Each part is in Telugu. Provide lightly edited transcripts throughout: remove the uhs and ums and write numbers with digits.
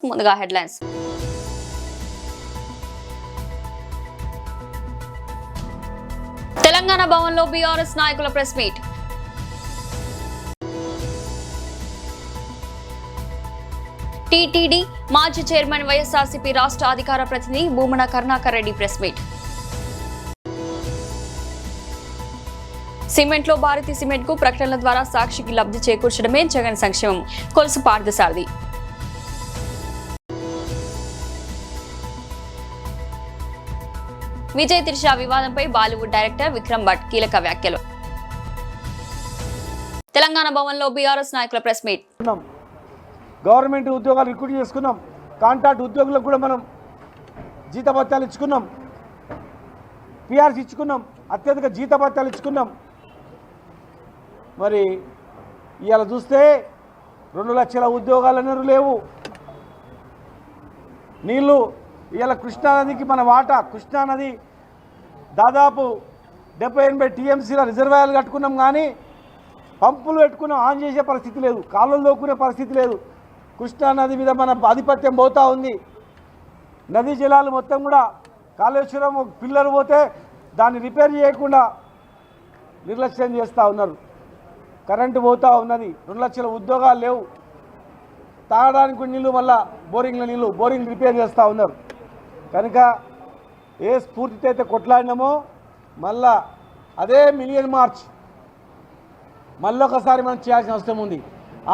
ముందుగా హెడ్లైన్స్. తెలంగాణ భవన్లో బీఆర్ఎస్ నాయకుల ప్రెస్ మీట్. టీటీడీ మాజీ చైర్మన్ వైఎస్ఆర్సీపీ రాష్ట్ర అధికార ప్రతినిధి భూమన కరుణాకర్ రెడ్డి ప్రెస్ మీట్. సిమెంట్లో భారతీ సిమెంట్ కు ప్రకటనల ద్వారా సాక్షికి లబ్ధి చేకూర్చడమే జగన్ సంక్షేమం, కొలుసు పార్థసారథి. విజయ్ త్రిష వివాదంపై బాలీవుడ్ డైరెక్టర్ విక్రమ్ భట్ కీలక వ్యాఖ్యలు. తెలంగాణ భవన్లో బీఆర్ఎస్ నాయకుల ప్రెస్ మీట్. గవర్నమెంట్ ఉద్యోగాలు రిక్రూట్ చేసుకున్నాం, కాంట్రాక్ట్ ఉద్యోగులకు కూడా మనం జీతభత్యాలు ఇచ్చుకున్నాం, పిఆర్సీ ఇచ్చుకున్నాం, అత్యధిక జీతభత్యాలు ఇచ్చుకున్నాం. మరి ఇవాళ చూస్తే 2 లక్షల ఉద్యోగాలు లేవు. నీళ్ళు ఇవాళ కృష్ణానదికి మన వాటా, కృష్ణానది దాదాపు 70-80 టీఎంసీల రిజర్వాయర్లు కట్టుకున్నాం, కానీ పంపులు పెట్టుకున్నాం, ఆన్ చేసే పరిస్థితి లేదు, కాలువలు దోక్కునే పరిస్థితి లేదు. కృష్ణానది మీద మన ఆధిపత్యం పోతూ ఉంది. నదీ జలాలు మొత్తం కూడా కాళేశ్వరం పిల్లలు పోతే దాన్ని రిపేర్ చేయకుండా నిర్లక్ష్యం చేస్తూ ఉన్నారు. కరెంటు పోతూ ఉన్నది, 2 లక్షల ఉద్యోగాలు లేవు. తాగడానికి నీళ్ళు మళ్ళా బోరింగ్ల నీళ్ళు, బోరింగ్ రిపేర్ చేస్తూ ఉన్నారు. కనుక ఏ స్ఫూర్తితో అయితే కొట్లాడినామో మళ్ళా అదే మిలియన్ మార్చ్ మళ్ళొకసారి మనం చేయాల్సిన అవసరం ఉంది.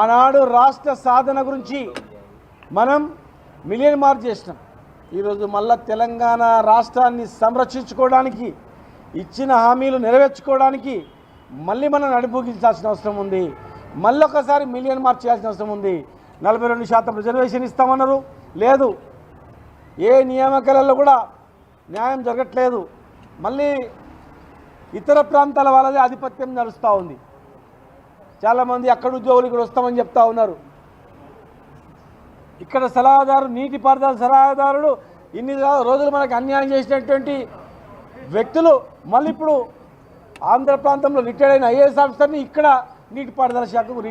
ఆనాడు రాష్ట్ర సాధన గురించి మనం మిలియన్ మార్చ్ చేసినాం. ఈరోజు మళ్ళా తెలంగాణ రాష్ట్రాన్ని సంరక్షించుకోవడానికి, ఇచ్చిన హామీలు నెరవేర్చుకోవడానికి మళ్ళీ మనం నడిపూగించాల్సిన అవసరం ఉంది. మళ్ళొకసారి మిలియన్ మార్చ్ చేయాల్సిన అవసరం ఉంది. 42% రిజర్వేషన్ ఇస్తామన్నారు, లేదు. ఏ నియామకాలలో కూడా న్యాయం జరగట్లేదు. మళ్ళీ ఇతర ప్రాంతాల వాళ్ళదే ఆధిపత్యం నడుస్తూ ఉంది. చాలామంది అక్కడ ఉద్యోగులు ఇక్కడ వస్తామని చెప్తా ఉన్నారు. ఇక్కడ సలహాదారు, నీటిపారుదల సలహాదారుడు ఇన్ని రోజులు మనకు అన్యాయం చేసినటువంటి వ్యక్తులు మళ్ళీ ఇప్పుడు ఆంధ్ర ప్రాంతంలో రిటైర్డ్ అయిన ఐఏఎస్ ఆఫీసర్ని ఇక్కడ నీటిపారుదల శాఖకు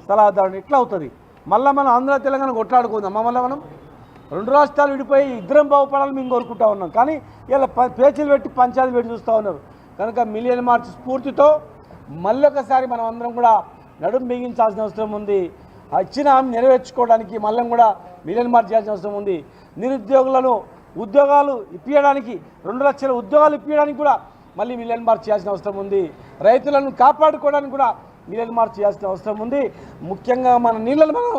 సలహాదారుడు ఎట్లా అవుతుంది? మళ్ళీ మనం ఆంధ్ర తెలంగాణ కొట్లాడుకుందాం. మళ్ళీ మనం 2 రాష్ట్రాలు విడిపోయి ఇద్దరం బాగుపడాలని మేము కోరుకుంటా ఉన్నాం, కానీ ఇలా పేచీలు పెట్టి పంచాయతీలు పెట్టి చూస్తూ ఉన్నారు. కనుక మిలియన్ మార్చ్ స్ఫూర్తితో మళ్ళొకసారి మనం అందరం కూడా నడుం బిగించాల్సిన అవసరం ఉంది. ఇచ్చిన హామీ నెరవేర్చుకోవడానికి మళ్ళీ కూడా మిలియన్ మార్చ్ చేయాల్సిన అవసరం ఉంది. నిరుద్యోగులను ఉద్యోగాలు ఇప్పించడానికి, 2 లక్షల ఉద్యోగాలు ఇప్పించడానికి కూడా మళ్ళీ మిలియన్ మార్చ్ చేయాల్సిన అవసరం ఉంది. రైతులను కాపాడుకోవడానికి కూడా మిలియన్ మార్చ్ చేయాల్సిన అవసరం ఉంది. ముఖ్యంగా మన నీళ్ళను మనం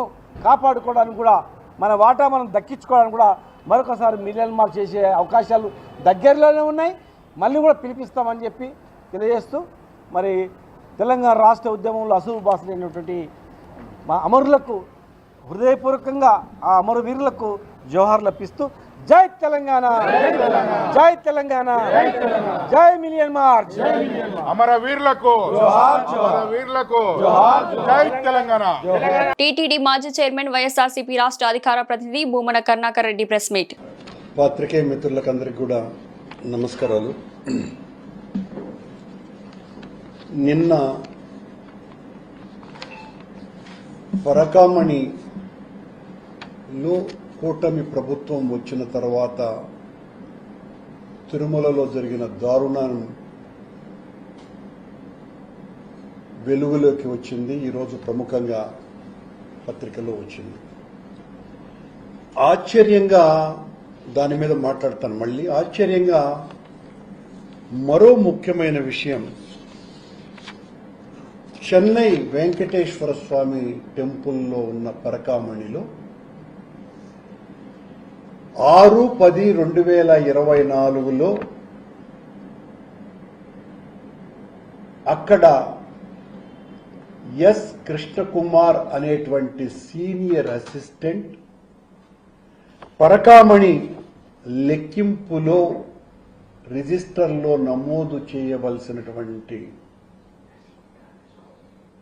కాపాడుకోవడానికి కూడా, మన వాటా మనం దక్కించుకోవడానికి కూడా మరొకసారి మిలియన్ మార్చ్ చేసే అవకాశాలు దగ్గరలోనే ఉన్నాయి. మళ్ళీ కూడా పిలిపిస్తామని చెప్పి తెలియజేస్తూ, మరి తెలంగాణ రాష్ట్ర ఉద్యమంలో అసూలు బాసలైనటువంటి మా అమరులకు హృదయపూర్వకంగా, ఆ అమరు వీరులకు జోహార్లు అర్పిస్తూ జై తెలంగాణ, జై తెలంగాణ, జై మిలియన్ మార్చ్, అమరవీరులకు జై తెలంగాణ. టీటీడీ మాజీ చైర్మన్ వైఎస్ఆర్సీపీ రాష్ట్ర అధికార ప్రతినిధి భూమన కరుణాకర్ రెడ్డి ప్రెస్ మీట్. పాత్రికేయ మిత్రులకందరికీ కూడా నమస్కారాలు. నిన్న పరకామణిలో కూటమి ప్రభుత్వం వచ్చిన తర్వాత తిరుమలలో జరిగిన దారుణం వెలుగులోకి వచ్చింది. ఈరోజు ప్రముఖంగా పత్రికల్లో వచ్చింది. ఆశ్చర్యంగా దాని మీద మాట్లాడతాను. మళ్ళీ ఆశ్చర్యంగా మరో ముఖ్యమైన విషయం, చెన్నై వెంకటేశ్వర స్వామి టెంపుల్లో ఉన్న పరకామణిలో 6/10/2024లో అక్కడ ఎస్ కృష్ణకుమార్ అనేటువంటి సీనియర్ అసిస్టెంట్ పరకామణి లెక్కింపులో రిజిస్టర్లో నమోదు చేయవలసినటువంటి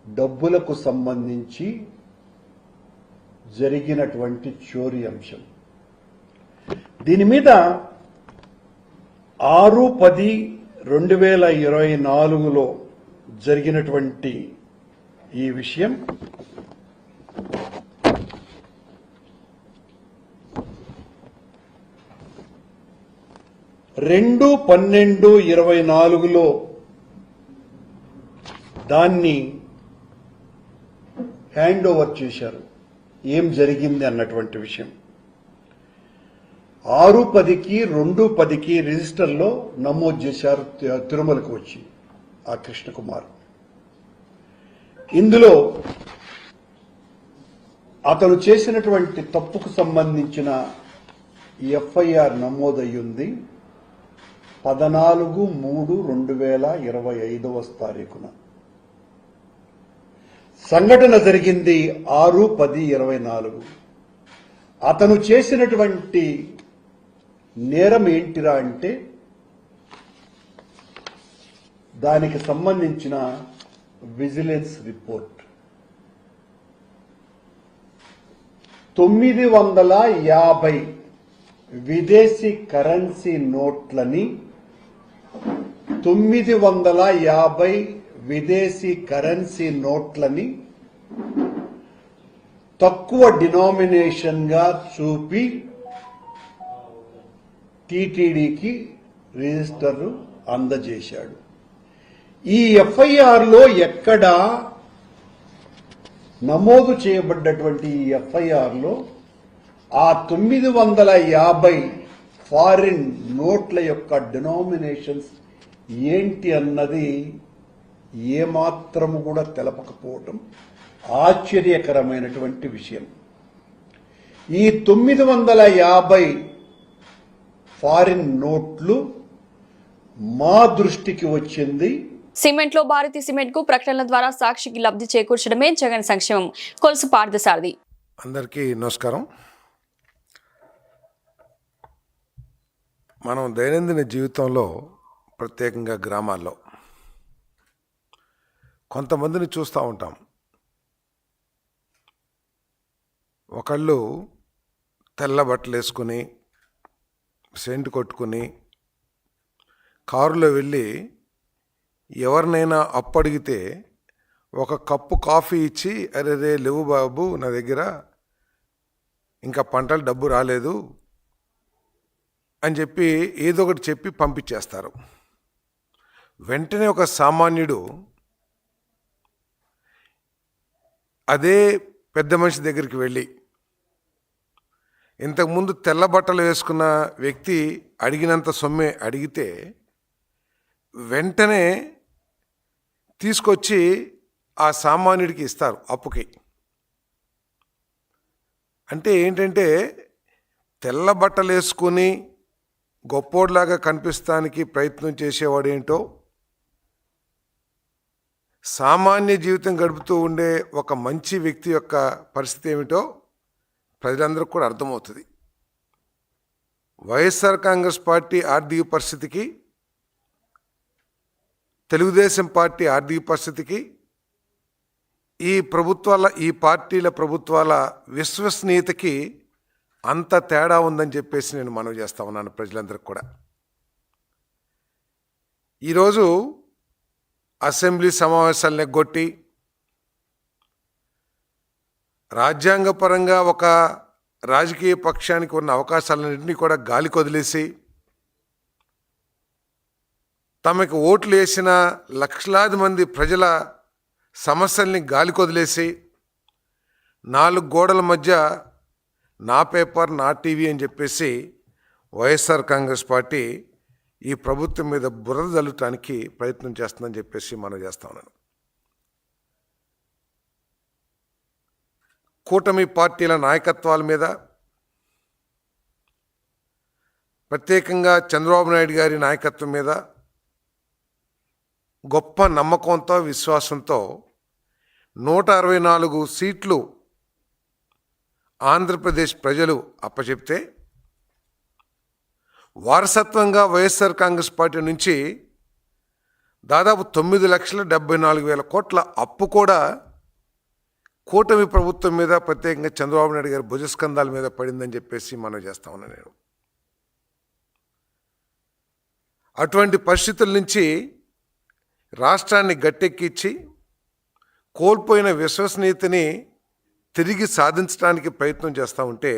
డబ్బులకు సంబంధించి జరిగినటువంటి చోరీ అంశం. దీని మీద 6/10/2024లో జరిగినటువంటి ఈ విషయం 2/12/24లో దాన్ని హ్యాండ్ ఓవర్ చేశారు. ఏం జరిగింది అన్నటువంటి విషయం 6/10కి 2/10కి రిజిస్టర్లో నమోదు చేశారు తిరుమలకు వచ్చి ఆ కృష్ణకుమార్. ఇందులో అతను చేసినటువంటి తప్పుకు సంబంధించిన ఎఫ్ఐఆర్ నమోదయ్యింది 14/3/2025 సంఘటన జరిగింది 6/10/24. అతను చేసినటువంటి నేరం ఏంటిరా అంటే దానికి సంబంధించిన విజిలెన్స్ రిపోర్ట్ 950 విదేశీ కరెన్సీ నోట్లని 950 విదేశీ కరెన్సీ నోట్లని తక్కువ డినామినేషన్ గా చూపి టీటీడీకి రిజిస్టర్ అందజేశాడు. ఈ ఎఫ్ఐఆర్లో ఎక్కడా నమోదు చేయబడ్డటువంటి ఈ ఎఫ్ఐఆర్లో ఆ 950 ఫారిన్ నోట్ల యొక్క డినామినేషన్స్ ఏంటి అన్నది ఏమాత్రము కూడా తెలపకపోవటం ఆశ్చర్యకరమైనటువంటి విషయం. ఈ 950 ఫారిన్ నోట్లు మా దృష్టికి వచ్చింది. సిమెంట్ లో భారతీ సిమెంట్ కు ప్రకటనల ద్వారా సాక్షికి లబ్ధి చేకూర్చడమే జగన్ సంక్షేమం. కొలుసు పార్థసారథి. అందరికీ నమస్కారం. మనం దైనందిన జీవితంలో ప్రత్యేకంగా గ్రామాల్లో కొంతమందిని చూస్తూ ఉంటాం. ఒకళ్ళు తెల్ల బట్టలు వేసుకుని సెంటు కొట్టుకుని కారులో వెళ్ళి ఎవరినైనా అప్పు అడిగితే ఒక కప్పు కాఫీ ఇచ్చి అరే రే లేవు బాబు నా దగ్గర ఇంకా పంటలు డబ్బు రాలేదు అని చెప్పి ఏదో ఒకటి చెప్పి పంపించేస్తారు. వెంటనే ఒక సామాన్యుడు అదే పెద్ద మనిషి దగ్గరికి వెళ్ళి ఇంతకుముందు తెల్ల బట్టలు వేసుకున్న వ్యక్తి అడిగినంత సొమ్మే అడిగితే వెంటనే తీసుకొచ్చి ఆ సామాన్యుడికి ఇస్తారు అప్పుకి. అంటే ఏంటంటే తెల్ల బట్టలు వేసుకుని గొప్పోడిలాగా కనిపిస్తానికి ప్రయత్నం చేసేవాడు ఏంటో, సామాన్య జీవితం గడుపుతూ ఉండే ఒక మంచి వ్యక్తి యొక్క పరిస్థితి ఏమిటో ప్రజలందరికీ కూడా అర్థమవుతుంది. వైఎస్ఆర్ కాంగ్రెస్ పార్టీ ఆర్థిక పరిస్థితికి, తెలుగుదేశం పార్టీ ఆర్థిక పరిస్థితికి, ఈ పార్టీల ప్రభుత్వాల విశ్వసనీయతకి అంత తేడా ఉందని చెప్పేసి నేను మనవి చేస్తా ఉన్నాను ప్రజలందరికీ కూడా. ఈరోజు అసెంబ్లీ సమావేశాలను ఎగ్గొట్టి రాజ్యాంగపరంగా ఒక రాజకీయ పక్షానికి ఉన్న అవకాశాలన్నింటినీ కూడా గాలికి వదిలేసి తమకు ఓట్లు వేసిన లక్షలాది మంది ప్రజల సమస్యల్ని గాలికి వదిలేసి 4 గోడల మధ్య నా పేపర్ నా టీవీ అని చెప్పేసి వైఎస్ఆర్ కాంగ్రెస్ పార్టీ ఈ ప్రభుత్వం మీద బురద జల్లటానికి ప్రయత్నం చేస్తుందని చెప్పేసి మనం చేస్తా ఉన్నాను. కూటమి పార్టీల నాయకత్వాల మీద, ప్రత్యేకంగా చంద్రబాబు నాయుడు గారి నాయకత్వం మీద గొప్ప నమ్మకంతో, విశ్వాసంతో 164 సీట్లు ఆంధ్రప్రదేశ్ ప్రజలు అప్పచెప్తే వారసత్వంగా వైఎస్ఆర్ కాంగ్రెస్ పార్టీ నుంచి దాదాపు 9,74,000 కోట్ల అప్పు కూడా కూటమి ప్రభుత్వం మీద, ప్రత్యేకంగా చంద్రబాబు నాయుడు గారి భుజస్కంధాల మీద పడిందని చెప్పేసి మనం చేస్తా ఉన్నాను నేను. అటువంటి పరిస్థితుల నుంచి రాష్ట్రాన్ని గట్టెక్కించి కోల్పోయిన విశ్వసనీయతని తిరిగి సాధించడానికి ప్రయత్నం చేస్తూ ఉంటే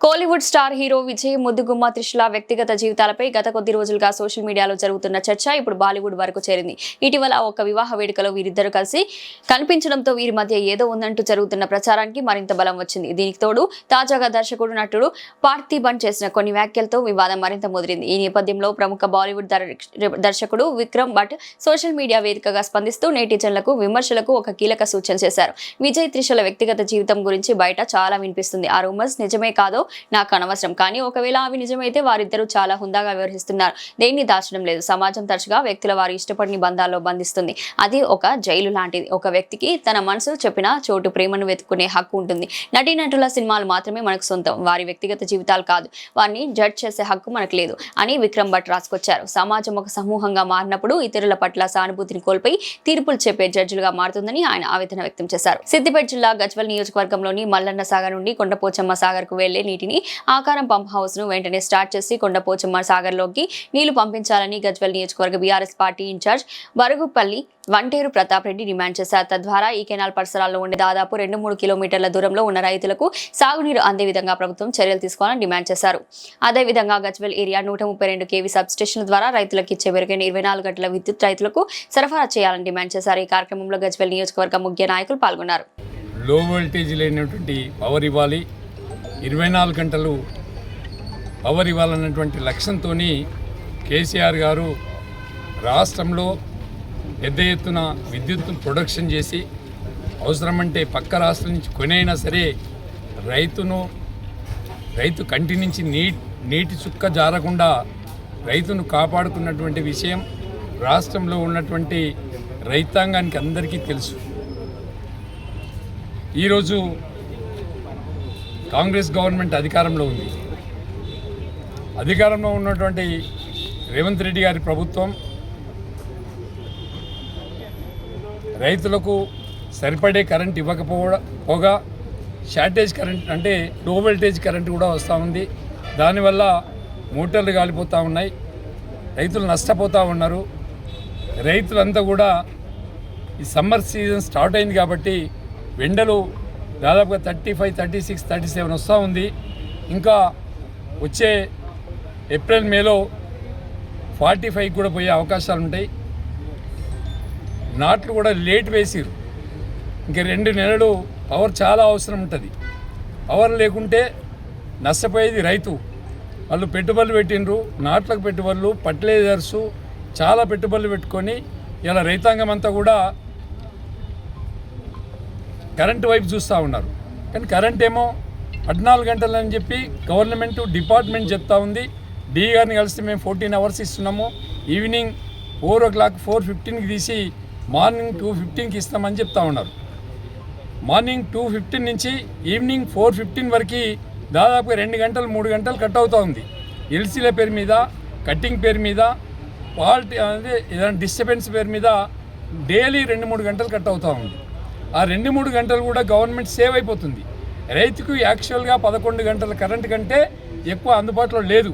కోలీవుడ్ స్టార్ హీరో విజయ్ ముద్దుగుమ్మ త్రిషల వ్యక్తిగత జీవితాలపై గత కొద్ది రోజులుగా సోషల్ మీడియాలో జరుగుతున్న చర్చ ఇప్పుడు బాలీవుడ్ వరకు చేరింది. ఇటీవల ఒక వివాహ వేడుకలో వీరిద్దరూ కలిసి కనిపించడంతో వీరి మధ్య ఏదో ఉందంటూ జరుగుతున్న ప్రచారానికి మరింత బలం వచ్చింది. దీనికి తోడు తాజాగా దర్శకుడు నటుడు పార్థిబన్ చేసిన కొన్ని వ్యాఖ్యలతో వివాదం మరింత ముదిరింది. ఈ నేపథ్యంలో ప్రముఖ బాలీవుడ్ దర్శకుడు విక్రమ్ భట్ సోషల్ మీడియా వేదికగా స్పందిస్తూ నెటిజన్లకు విమర్శలకు ఒక కీలక సూచన చేశారు. విజయ్ త్రిషల వ్యక్తిగత జీవితం గురించి బయట చాలా వినిపిస్తుంది. ఆ రూమర్స్ నిజమే కాదో నాకు అనవసరం, కానీ ఒకవేళ అవి నిజమైతే వారిద్దరూ చాలా హుందాగా వ్యవహరిస్తున్నారు. దేన్ని దాచడం లేదు. సమాజం తరచుగా వ్యక్తుల వారు ఇష్టపడిన బంధాల్లో బంధిస్తుంది. అది ఒక జైలు లాంటిది. ఒక వ్యక్తికి తన మనసు చెప్పిన చోటు ప్రేమను వెతుక్కునే హక్కు ఉంటుంది. నటీనటుల సినిమాలు మాత్రమే మనకు సొంతం, వారి వ్యక్తిగత జీవితాలు కాదు. వారిని జడ్జ్ చేసే హక్కు మనకు లేదు అని విక్రమ్ భట్ రాసుకొచ్చారు. సమాజం ఒక సమూహంగా మారినప్పుడు ఇతరుల పట్ల సానుభూతిని కోల్పోయి తీర్పులు చెప్పే జడ్జిలుగా మారుతుందని ఆయన ఆవేదన వ్యక్తం చేశారు. సిద్దిపేట జిల్లా గజ్వెల్ నియోజకవర్గంలోని మల్లన్న సాగర్ నుండి కొండపోచమ్మ సాగర్ కు వెళ్లే నీటిని ఆకారం పంప్ హౌస్ ను వెంటనే స్టార్ట్ చేసి కొండపోచమ్మ సాగర్ లోకి నీళ్లు పంపించాలని గజ్వెల్ నియోజకవర్గ BRS party in charge Varugupalli Vanteru Pratap Reddy demand చేశారు. తద్వారా ఈ కెనాల్ పరిసరాల్లో ఉండే దాదాపు 2-3 కిలోమీటర్ల దూరంలో ఉన్న రైతులకు సాగునీరు అందే విధంగా ప్రభుత్వం చర్యలు తీసుకోవాలని డిమాండ్ చేశారు. అదేవిధంగా గజ్వెల్ ఏరియా 132 kV సబ్ స్టేషన్ల ద్వారా రైతులకు ఇచ్చే మెరుగైన 24 గంటల విద్యుత్ రైతులకు సరఫరా చేయాలని డిమాండ్ చేశారు. ఈ కార్యక్రమంలో గజ్వెల్ నియోజకవర్గ ముఖ్య నాయకులు పాల్గొన్నారు. లో వోల్టేజ్ లేనటువంటి పవర్ ఇవ్వాలి, 24 గంటలు పవర్ ఇవ్వాలన్నటువంటి లక్ష్యంతో కేసీఆర్ గారు రాష్ట్రంలో పెద్ద ఎత్తున విద్యుత్ ప్రొడక్షన్ చేసి అవసరమంటే పక్క రాష్ట్రం నుంచి కొనైనా సరే రైతు కంటి నుంచి నీటి చుక్క జారకుండా రైతును కాపాడుకున్నటువంటి విషయం రాష్ట్రంలో ఉన్నటువంటి రైతాంగానికి అందరికీ తెలుసు. ఈరోజు కాంగ్రెస్ గవర్నమెంట్ అధికారంలో ఉంది. అధికారంలో ఉన్నటువంటి రేవంత్ రెడ్డి గారి ప్రభుత్వం రైతులకు సరిపడే కరెంట్ ఇవ్వకపోగా షార్టేజ్ కరెంట్ అంటే లో వోల్టేజ్ కరెంట్ కూడా వస్తూ ఉంది. దానివల్ల మోటార్లు కాలిపోతూ ఉన్నాయి, రైతులు నష్టపోతూ ఉన్నారు. రైతులంతా కూడా ఈ సమ్మర్ సీజన్ స్టార్ట్ అయింది కాబట్టి ఎండలు దాదాపుగా 35, 36, 37 వస్తూ ఉంది. ఇంకా వచ్చే ఏప్రిల్ మేలో 45 కూడా పోయే అవకాశాలు ఉంటాయి. నాట్లు కూడా లేట్ వేసిరు. ఇంకా 2 నెలలు పవర్ చాలా అవసరం ఉంటుంది. పవర్ లేకుంటే నష్టపోయేది రైతు. వాళ్ళు పెట్టుబడులు పెట్టినరు, నాట్లకు పెట్టుబడులు, ఫర్టిలైజర్సు చాలా పెట్టుబడులు పెట్టుకొని ఇలా రైతాంగం అంతా కూడా కరెంటు వైపు చూస్తూ ఉన్నారు. కానీ కరెంట్ ఏమో 14 గంటలు అని చెప్పి గవర్నమెంట్ డిపార్ట్మెంట్ చెప్తా ఉంది. డీ గారిని కలిసి మేము 14 అవర్స్ ఇస్తున్నాము, ఈవినింగ్ 4 o'clock 4:15కి తీసి మార్నింగ్ 2:15కి ఇస్తామని చెప్తా ఉన్నారు. మార్నింగ్ 2:15 నుంచి ఈవినింగ్ 4:15 వరకు దాదాపుగా 2 గంటలు 3 గంటలు కట్ అవుతూ ఉంది. ఎల్సీల పేరు మీద, కట్టింగ్ పేరు మీద, ఫాల్ట్ అనేది ఏదైనా డిస్టర్బెన్స్ పేరు మీద డైలీ 2-3 గంటలు కట్ అవుతూ ఉంది. ఆ 2-3 గంటలు కూడా గవర్నమెంట్ సేవ్ అయిపోతుంది. రైతుకు యాక్చువల్గా 11 గంటల కరెంటు కంటే ఎక్కువ అందుబాటులో లేదు.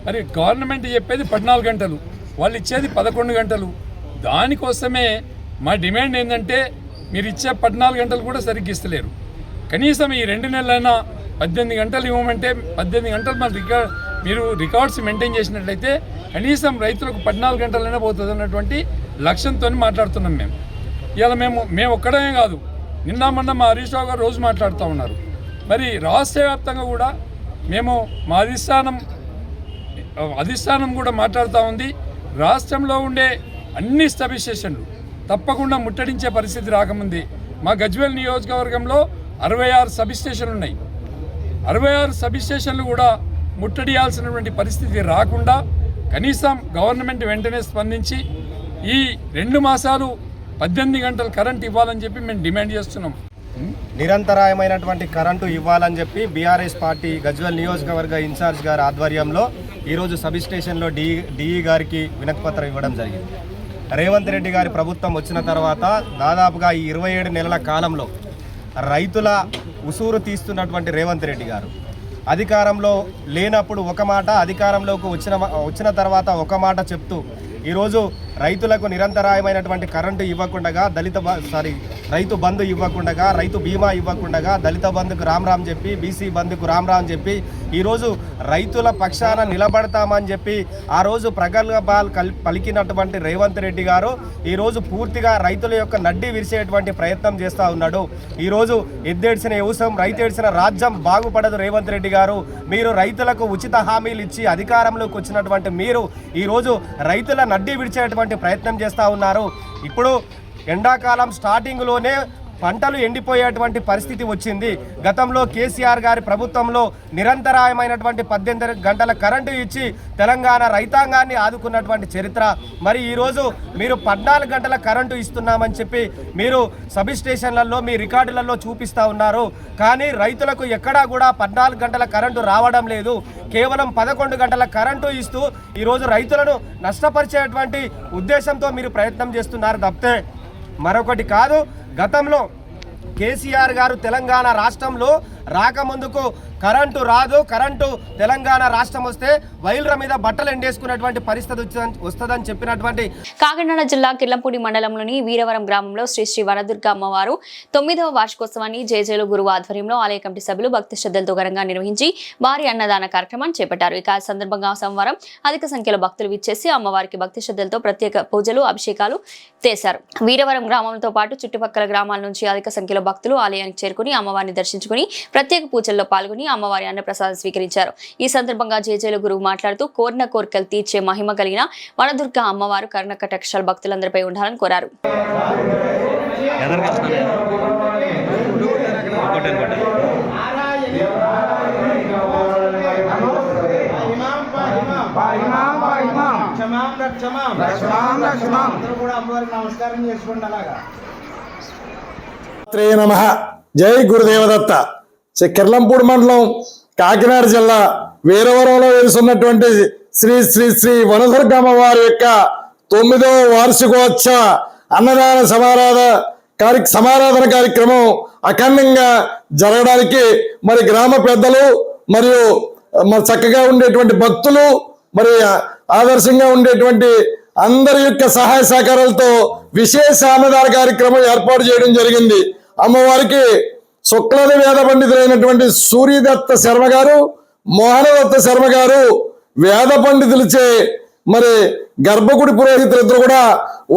మరి గవర్నమెంట్ చెప్పేది 14 గంటలు, వాళ్ళు ఇచ్చేది 11 గంటలు. దానికోసమే మా డిమాండ్ ఏంటంటే మీరు ఇచ్చే 14 గంటలు కూడా సరిగ్గా ఇస్తలేరు. కనీసం ఈ 2 నెలలైనా 18 గంటలు ఇవ్వమంటే 18 గంటలు మీరు రికార్డ్స్ మెయింటైన్ చేసినట్లయితే కనీసం రైతులకు 14 గంటలైనా పోతుంది అన్నటువంటి లక్ష్యంతో మాట్లాడుతున్నాం మేము. ఇలా మేము ఒక్కడమే కాదు, నిన్న మొన్న మా హరీష్ రావు గారు రోజు మాట్లాడుతూ ఉన్నారు. మరి రాష్ట్ర వ్యాప్తంగా కూడా మేము మా అధిష్టానం కూడా మాట్లాడుతూ ఉంది. రాష్ట్రంలో ఉండే అన్ని సబ్ స్టేషన్లు తప్పకుండా ముట్టడించే పరిస్థితి రాకముంది మా గజ్వేల్ నియోజకవర్గంలో 66 సబ్ స్టేషన్లు ఉన్నాయి. 66 సబ్ స్టేషన్లు కూడా ముట్టడియాల్సినటువంటి పరిస్థితి రాకుండా కనీసం గవర్నమెంట్ వెంటనే స్పందించి ఈ 2 మాసాలు 18 గంటలు కరెంట్ ఇవ్వాలని చెప్పి మేము డిమాండ్ చేస్తున్నాం. నిరంతరాయమైనటువంటి కరెంటు ఇవ్వాలని చెప్పి బీఆర్ఎస్ పార్టీ గజ్వేల్ నియోజకవర్గ ఇన్ఛార్జ్ గారి ఆధ్వర్యంలో ఈరోజు సబ్ స్టేషన్లో డిఈ గారికి వినతిపత్రం ఇవ్వడం జరిగింది. రేవంత్ రెడ్డి గారి ప్రభుత్వం వచ్చిన తర్వాత దాదాపుగా ఈ 27 నెలల కాలంలో రైతుల ఉసూరు తీస్తున్నటువంటి రేవంత్ రెడ్డి గారు అధికారంలో లేనప్పుడు ఒక మాట, అధికారంలోకి వచ్చిన తర్వాత ఒక మాట చెప్తూ ఈరోజు రైతులకు నిరంతరాయమైనటువంటి కరెంటు ఇవ్వకుండా రైతు బంధు ఇవ్వకుండా, రైతు బీమా ఇవ్వకుండా, దళిత బంధుకు రామ్ చెప్పి, బీసీ బంధుకు రామ్ చెప్పి ఈరోజు రైతుల పక్షాన నిలబడతామని చెప్పి ఆ రోజు ప్రగల్భాలు పలికినటువంటి రేవంత్ రెడ్డి గారు ఈరోజు పూర్తిగా రైతుల యొక్క నడ్డి విరిచేటువంటి ప్రయత్నం చేస్తూ ఉన్నాడు. ఈరోజు ఎద్దేడ్చిన వ్యవసాయం, రైతేడ్చిన రాజ్యం బాగుపడదు. రేవంత్ రెడ్డి గారు, మీరు రైతులకు ఉచిత హామీలు ఇచ్చి అధికారంలోకి వచ్చినటువంటి మీరు ఈరోజు రైతుల నడ్డి విడిచేటువంటి ప్రయత్నం చేస్తూ ఉన్నారు. ఇప్పుడు ఎండాకాలం స్టార్టింగ్లోనే పంటలు ఎండిపోయేటువంటి పరిస్థితి వచ్చింది. గతంలో కేసీఆర్ గారి ప్రభుత్వంలో నిరంతరాయమైనటువంటి 18 గంటల కరెంటు ఇచ్చి తెలంగాణ రైతాంగాన్ని ఆదుకున్నటువంటి చరిత్ర. మరి ఈరోజు మీరు 14 గంటల కరెంటు ఇస్తున్నామని చెప్పి మీరు సబ్ స్టేషన్లలో మీ రికార్డులలో చూపిస్తూ ఉన్నారు. కానీ రైతులకు ఎక్కడా కూడా 14 గంటల కరెంటు రావడం లేదు. కేవలం 11 గంటల కరెంటు ఇస్తూ ఈరోజు రైతులను నష్టపరిచేటువంటి ఉద్దేశంతో మీరు ప్రయత్నం చేస్తున్నారు తప్పితే మరొకటి కాదు. గతంలో కేసీఆర్ గారు తెలంగాణ రాష్ట్రంలో రాకముందుకు కరెంటు రాదు, కరెంటు తెలంగాణ రాష్ట్రం వస్తే వైల్ర మీద బట్టలు ఎండేసుకున్నటువంటి పరిస్థితి వస్తుందని చెప్పినటువంటి కాకినాడ జిల్లా కిర్లంపూడి మండలంలోని వీరవరం గ్రామంలో శ్రీ శ్రీ వనదుర్గ అమ్మవారు 9వ వార్షికోత్సవాన్ని జేజేలు గురువు ఆధ్వర్యంలో ఆలయ కమిటీ సభ్యులు భక్తి శ్రద్ధలతో ఘనంగా నిర్వహించి భారీ అన్నదాన కార్యక్రమాన్ని చేపట్టారు. ఈ సందర్భంగా సోమవారం అధిక సంఖ్యలో భక్తులు విచ్చేసి అమ్మవారికి భక్తి శ్రద్ధలతో ప్రత్యేక పూజలు, అభిషేకాలు చేశారు. వీరవరం గ్రామంతో పాటు చుట్టుపక్కల గ్రామాల నుంచి అధిక సంఖ్యలో భక్తులు ఆలయానికి చేరుకుని అమ్మవారిని దర్శించుకుని ప్రత్యేక పూజల్లో పాల్గొని అమ్మవారి అన్నప్రసాదం స్వీకరించారు. ఈ సందర్భంగా జేజేలు గురువు మాట్లాడుతూ కోరిన కోరికలు తీర్చే మహిమ కలిగిన వనదుర్గ అమ్మవారు కర్ణకటాక్షాలు భక్తులందరిపై ఉండాలని కోరారు. జై గురుదేవదత్త. కిర్లంపూడి మండలం కాకినాడ జిల్లా వీరవరంలో వెలుసున్నటువంటి శ్రీ శ్రీ శ్రీ వనదుర్గ అమ్మవారి యొక్క 9వ వార్షికోత్సవ అన్నదాన సమారాధన కార్యక్రమం అఖండంగా జరగడానికి మరి గ్రామ పెద్దలు మరియు చక్కగా ఉండేటువంటి భక్తులు మరి ఆదర్శంగా ఉండేటువంటి అందరి యొక్క సహాయ సహకారాలతో విశేష అన్నదాన కార్యక్రమం ఏర్పాటు చేయడం జరిగింది. అమ్మవారికి శుక్లది వేద పండితులైనటువంటి సూర్యదత్త శర్మ గారు, మోహనదత్త శర్మ గారు వేద పండితులచే మరి గర్భగుడి పురోహితులిద్దరు కూడా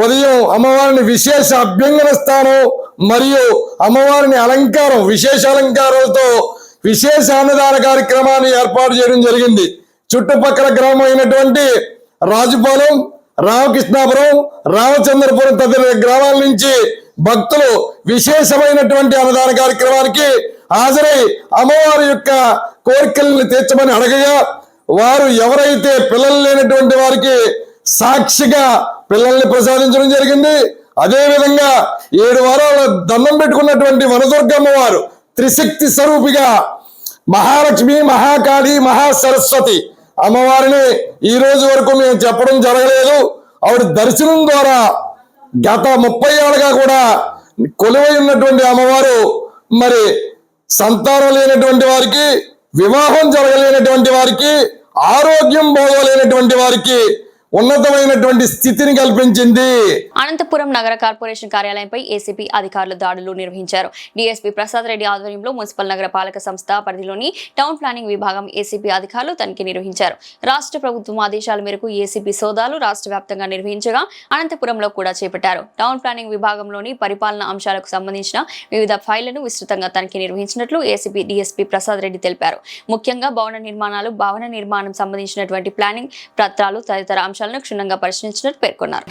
ఉదయం అమ్మవారిని విశేష అభ్యంగన స్థానం మరియు అమ్మవారిని అలంకారం, విశేష అలంకారాలతో విశేష అన్నదాన కార్యక్రమాన్ని ఏర్పాటు చేయడం జరిగింది. చుట్టుపక్కల గ్రామం అయినటువంటి రాజుపాలెం, రామకృష్ణాపురం, రామచంద్రపురం తదితర గ్రామాల నుంచి భక్తులు విశేషమైనటువంటి అన్నదాన కార్యక్రమానికి హాజరై అమ్మవారి యొక్క కోరికలను తీర్చమని అడగగా వారు ఎవరైతే పిల్లలు లేనటువంటి వారికి సాక్షిగా పిల్లల్ని ప్రసాదించడం జరిగింది. అదేవిధంగా 7 వారాల దండం పెట్టుకున్నటువంటి వనదుర్గమ్మ వారు త్రిశక్తి స్వరూపిగా మహాలక్ష్మి, మహాకాళి, మహాసరస్వతి అమ్మవారిని ఈ రోజు వరకు మేము చెప్పడం జరగలేదు. ఆవిడ దర్శనం ద్వారా గత 30 ఏళ్ళుగా కూడా కొలువై ఉన్నటువంటి అమ్మవారు మరి సంతానం లేనటువంటి వారికి, వివాహం జరగలేనటువంటి వారికి, ఆరోగ్యం బాగోలేనటువంటి వారికి ఉన్నతమైనటువంటి స్థితిని కల్పించింది. అనంతపురం నగర కార్పొరేషన్ కార్యాలయంపై ఏసీపీ అధికారులు దాడులు నిర్వహించారు. డీఎస్పీ ప్రసాద్ రెడ్డి ఆధ్వర్యంలో మున్సిపల్ నగర పాలక సంస్థ పరిధిలోని టౌన్ ప్లానింగ్ విభాగం ఏసీపీ అధికారులు తనిఖీ నిర్వహించారు. రాష్ట్ర ప్రభుత్వం ఆదేశాల మేరకు ఏసీపీ సోదాలు రాష్ట్ర వ్యాప్తంగా నిర్వహించగా అనంతపురంలో కూడా చేపట్టారు. టౌన్ ప్లానింగ్ విభాగంలోని పరిపాలన అంశాలకు సంబంధించిన వివిధ ఫైళ్లను విస్తృతంగా తనిఖీ నిర్వహించినట్లు ఏసీపీ డీఎస్పీ ప్రసాద్ రెడ్డి తెలిపారు. ముఖ్యంగా భవన నిర్మాణం సంబంధించినటువంటి ప్లానింగ్ పత్రాలు తదితర అంశాలను క్షుణ్ణంగా పరిశీలించినట్టు పేర్కొన్నారు.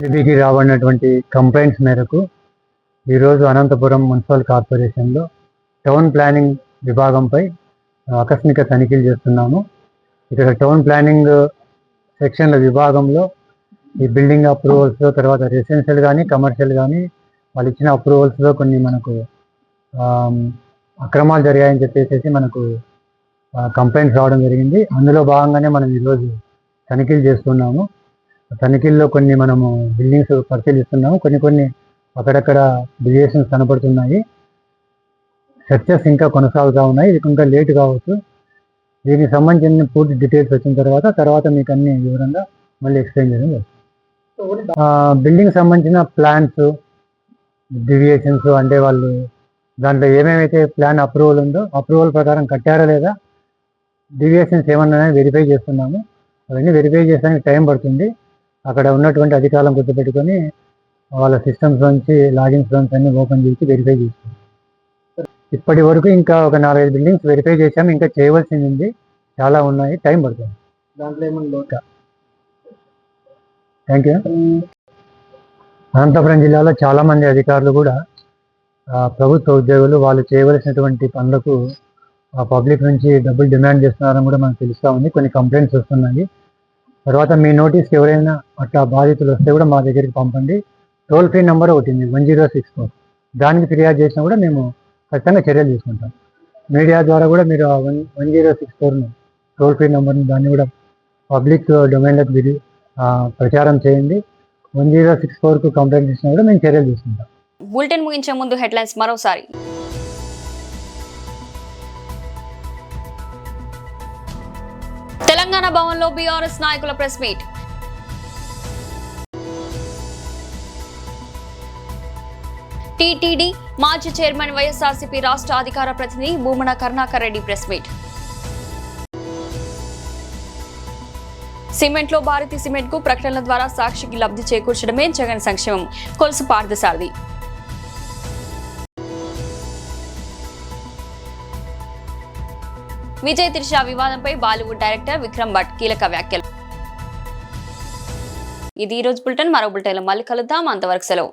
టీవీకి రాబడినటువంటి కంప్లైంట్స్ మేరకు ఈరోజు అనంతపురం మున్సిపల్ కార్పొరేషన్లో టౌన్ ప్లానింగ్ విభాగంపై ఆకస్మిక తనిఖీలు చేస్తున్నాము. ఇక్కడ టౌన్ ప్లానింగ్ సెక్షన్ల విభాగంలో ఈ బిల్డింగ్ అప్రూవల్స్లో, తర్వాత రెసిడెన్షియల్ కానీ కమర్షియల్ కానీ వాళ్ళు ఇచ్చిన అప్రూవల్స్లో కొన్ని మనకు అక్రమాలు జరిగాయని చెప్పేసి మనకు కంప్లైంట్స్ రావడం జరిగింది. అందులో భాగంగానే మనం ఈరోజు తనిఖీలు చేస్తున్నాము. తనిఖీల్లో కొన్ని మనము బిల్డింగ్స్ పరిశీలిస్తున్నాము. కొన్ని అక్కడక్కడ డీవియేషన్స్ కనపడుతున్నాయి. చర్చస్ ఇంకా కొనసాగుతూ ఉన్నాయి. ఇది ఇంకా లేట్ కావచ్చు. దీనికి సంబంధించిన పూర్తి డీటెయిల్స్ వచ్చిన తర్వాత మీకు అన్ని వివరంగా మళ్ళీ ఎక్స్ప్లెయిన్ చేయడం జరుగుతుంది. బిల్డింగ్ సంబంధించిన ప్లాన్స్, డీవియేషన్స్ అంటే వాళ్ళు దాంట్లో ఏమేమైతే ప్లాన్ అప్రూవల్ ఉందో అప్రూవల్ ప్రకారం కట్టారా లేదా, డీవియేషన్స్ ఏమన్నా వెరిఫై చేస్తున్నాము. అవన్నీ వెరిఫై చేయడానికి టైం పడుతుంది. అక్కడ ఉన్నటువంటి అధికారులను గుర్తుపెట్టుకొని వాళ్ళ సిస్టమ్స్ నుంచి లాగిన్స్ అన్ని ఓపెన్ చేసి వెరిఫై చేస్తాం. ఇప్పటి వరకు ఇంకా ఒక 4-5 బిల్డింగ్స్ వెరిఫై చేసాము. ఇంకా చేయవలసింది ఉంది, చాలా ఉన్నాయి, టైం పడుతుంది. దాంట్లో ఏమన్నా లోట. Thank you. అనంతపురం జిల్లాలో చాలామంది అధికారులు కూడా ప్రభుత్వ ఉద్యోగులు వాళ్ళు చేయవలసినటువంటి పనులకు పబ్లిక్ నుంచి డబ్బులు డిమాండ్ చేస్తున్నారని కూడా మనకు తెలుస్తూ ఉంది. కొన్ని కంప్లైంట్స్ వస్తున్నాయి. తర్వాత మీ నోటీస్కి ఎవరైనా అట్లా బాధితులు వస్తే కూడా మా దగ్గరికి పంపండి. టోల్ ఫ్రీ నెంబర్ ఒకటి ఉంది 1064. దానికి ఫిర్యాదు చేసినా కూడా మేము ఖచ్చితంగా చర్యలు తీసుకుంటాం. మీడియా ద్వారా కూడా మీరు 1064 టోల్ ఫ్రీ నెంబర్ని దాన్ని కూడా పబ్లిక్ డొమైన్లోకి ప్రచారం చేయండి. 1064కు కంప్లైంట్ ఇచ్చినా కూడా మేము చర్యలు తీసుకుంటాం. బులెటిన్ ముగించే ముందు హెడ్లైన్స్ మరోసారి. తెలంగాణ భవన్లో బీఆర్ఎస్ నాయకుల ప్రెస్ మీట్. టీటీడీ మాజీ చైర్మన్ వైఎస్ఆర్సీపీ రాష్ట్ర అధికార ప్రతినిధి భూమన కరుణాకర్ రెడ్డి ప్రెస్ మీట్. సిమెంట్లో భారతీ సిమెంట్ కు ప్రకటనల ద్వారా సాక్షికి లబ్ధి చేకూర్చడమే జగన్ సంక్షేమం, కొలుసు పార్థసారథి. విజయ్ త్రిష వివాదంపై బాలీవుడ్ డైరెక్టర్ విక్రమ్ భట్ కీలక వ్యాఖ్యలు. ఇది ఈ రోజు బులెటిన్. మరో బులెటిన్లో మళ్ళీ కలుద్దాం. అంతవరకు సెలవు.